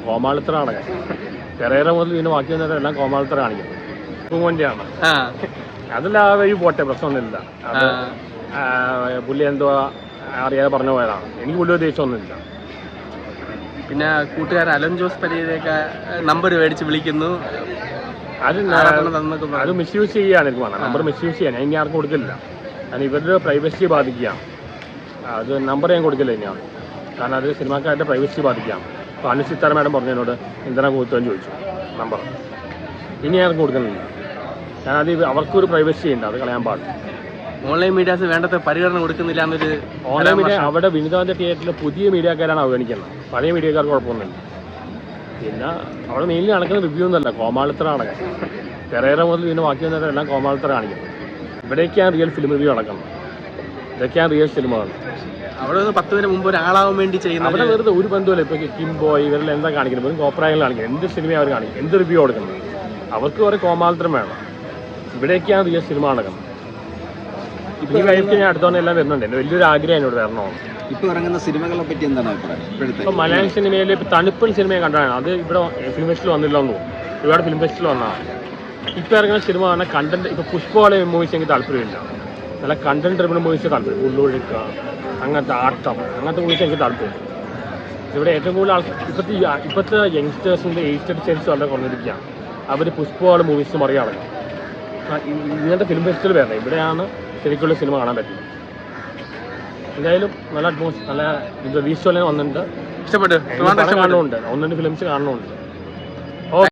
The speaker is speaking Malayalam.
കോമാളിത്തരാണ്. പെരേര മുതൽ ഇതിന് ബാക്കി വന്നിട്ട് എല്ലാം കോമാളിത്തര കാണിക്കുന്നത്. പൂവൻ്റെയാണ്. അതിൽ ആ വഴി പോട്ടെ, പ്രശ്നമൊന്നുമില്ല. അത് പുള്ളി എന്തോ അറിയാതെ പറഞ്ഞു പോയതാണ്. എനിക്ക് പുള്ളി ഉദ്ദേശമൊന്നുമില്ല. പിന്നെ കൂട്ടുകാർ അലൻ ജോസ് പെരേരയൊക്കെ നമ്പർ മേടിച്ച് വിളിക്കുന്നു. അത് മിസ്യൂസ് ചെയ്യാണ്. എനിക്ക് വേണം നമ്പർ മിസ്യൂസ് ചെയ്യാൻ. ഞാൻ ഇനി ആർക്കും കൊടുക്കില്ല. കാരണം ഇവരുടെ പ്രൈവസി ബാധിക്കുകയാണ്. അത് നമ്പർ ഞാൻ കൊടുക്കില്ല ഇനിയാണ്. കാരണം അത് സിനിമാക്കാരുടെ പ്രൈവസി ബാധിക്കുകയാണ്. അപ്പോൾ അനുസിത്താര മാഡം പറഞ്ഞു എന്നോട് എന്തിനാ കൊടുത്തതെന്ന് ചോദിച്ചു നമ്പർ. ഇനി ആർക്കും കൊടുക്കുന്നില്ല. കാരണം അത് അവർക്കൊരു പ്രൈവസി ഉണ്ട്, അത് കളയാൻ പാടില്ല. ഓൺലൈൻ മീഡിയാസ് വേണ്ടത്ര പരിഗണന കൊടുക്കുന്നില്ല എന്നൊരു ഓൺലൈൻ മീഡിയ അവിടെ വിനോദാന്റെ തിയേറ്ററിൽ പുതിയ മീഡിയക്കാരാണ് അവഗണിക്കുന്നത്. പഴയ മീഡിയക്കാർക്ക് കുഴപ്പമൊന്നുമില്ല. പിന്നെ അവിടെ മെയിൻലി നടക്കുന്ന റിവ്യൂ ഒന്നുമല്ല, കോമാളിത്തരാണ്. പെരേര മുതൽ ഇതിന് ബാക്കി വന്നിട്ട് എല്ലാം കോമാളിത്തര കാണിക്കുന്നത്. ഇവിടേക്കാണ് റിയൽ ഫിലിം റിവ്യൂ നടക്കുന്നത്. ഇതൊക്കെയാണ് റിയൽ സിനിമകൾ. അവിടെ നിന്ന് 10 മിനിറ്റ് മുമ്പ് ഒരാളാവാൻ വേണ്ടി ചെയ്യുന്നത്. അവിടെ വെറുതെ ഒരു ബന്ധമില്ല. ഇപ്പോൾ കിംബോ ഇവരെല്ലാം എന്താ കാണിക്കുന്നത്? വെറും കോപ്രായങ്ങൾ കാണിക്കുന്നത്. എന്ത് സിനിമ അവർ കാണിക്കും, എന്ത് റിവ്യൂ കൊടുക്കുന്നത്. അവർക്ക് കുറേ കോമാളിത്തരം വേണം. ഇവിടേക്കാണ് റിയൽ സിനിമ നടക്കുന്നത്. ഈ വയസ്സ് ഞാൻ അടുത്തോണ്ട് എല്ലാം വരുന്നുണ്ട്. എൻ്റെ വലിയൊരു ആഗ്രഹം എന്നോട് വരണമെന്ന്. ഇപ്പോൾ ഇറങ്ങുന്ന സിനിമകളെ പറ്റി എന്താണ് അഭിപ്രായം? ഇപ്പോൾ മലയാളം സിനിമയിൽ ഇപ്പോൾ തണുപ്പൻ സിനിമയെ കണ്ടാണ്. അത് ഇവിടെ ഫിലിം ഫെസ്റ്റിവൽ വന്നില്ലെന്ന് തോന്നുന്നു. ഒരുപാട് ഫിലിം ഫെസ്റ്റിവൽ വന്നതാണ്. ഇപ്പോൾ ഇറങ്ങുന്ന സിനിമ പറഞ്ഞാൽ കണ്ടന്റ്. ഇപ്പോൾ പുഷ്പ പോലെ മൂവീസ് എനിക്ക് താല്പര്യമില്ല. നല്ല കണ്ടന്റ് ഡ്രിവൺ മൂവീസ് താല്പര്യം. ഉള്ളൊഴുക്ക, അങ്ങനത്തെ ആട്ടം, അങ്ങനത്തെ മൂവീസ് എനിക്ക് താല്പര്യം. ഇവിടെ ഏറ്റവും കൂടുതൽ ഇപ്പോഴത്തെ യങ്സ്റ്റേഴ്സിൻ്റെ ഏജ് സെൻസ് വളരെ കുറഞ്ഞിരിക്കുകയാണ്. അവർ പുഷ്പ പോലെ മൂവീസ് മറിയാണ്. ഇങ്ങനത്തെ ഫിലിം ഫെസ്റ്റിവൽ വരണം. ഇവിടെയാണ് ശരിക്കുള്ള സിനിമ കാണാൻ പറ്റുന്നത്. എന്തായാലും നല്ല അറ്റ്മോസ്ഫിയർ, നല്ല വിഷ്വൽ വന്നിട്ടുണ്ട്. ഇഷ്ടപ്പെട്ടു. കാണുന്നുണ്ട്. 1-2 ഫിലിംസ് കാണുന്നുണ്ട്.